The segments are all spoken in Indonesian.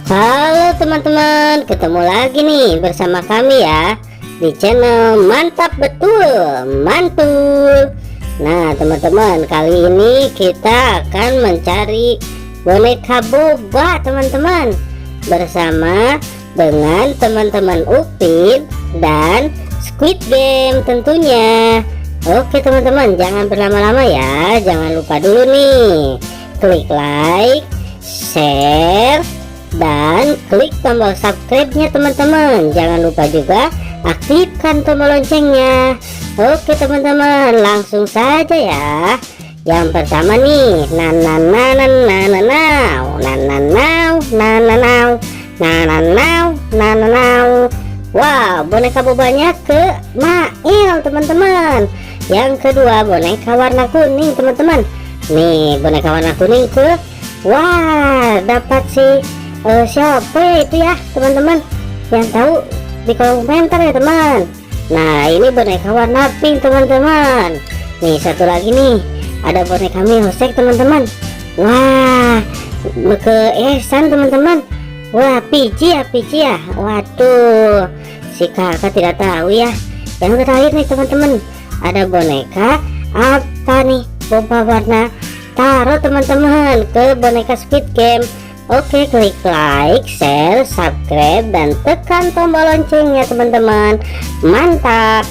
Halo teman-teman, ketemu lagi nih bersama kami ya di channel Mantap Betul Mantul. Nah teman-teman, kali ini kita akan mencari boneka boba teman-teman, bersama dengan teman-teman Upin dan Squid Game tentunya. Oke teman-teman, jangan berlama-lama ya. Jangan lupa dulu nih, klik like, share, dan klik tombol subscribe-nya teman-teman. Jangan lupa juga aktifkan tombol loncengnya. Oke teman-teman, langsung saja ya. Yang pertama nih, wow, boneka bobanya ke Mail teman-teman. Yang kedua, boneka warna kuning teman-teman. Nih, boneka warna kuning ke, wah, dapat si siapa ya itu ya teman-teman, yang tahu di kolom komentar ya teman. Nah ini boneka warna pink teman-teman. Nih satu lagi nih, ada boneka Milsek teman-teman. Wah, ke Ehsan teman-teman. Wah, Pici ya. Waduh, si kakak tidak tahu ya. Yang terakhir nih teman-teman, ada boneka apa nih, boba warna taro teman-teman, ke boneka Squid Game. Oke, klik like, share, subscribe, dan tekan tombol loncengnya teman-teman. Mantap,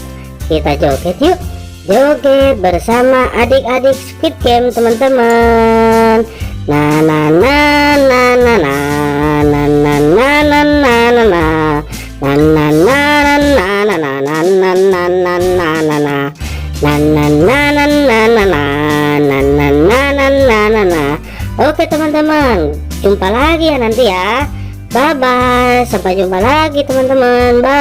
kita joget yuk. Joget bersama adik-adik Squid Game teman-teman. Oke teman-teman, jumpa lagi ya nanti ya. Bye bye, sampai jumpa lagi teman-teman. Bye.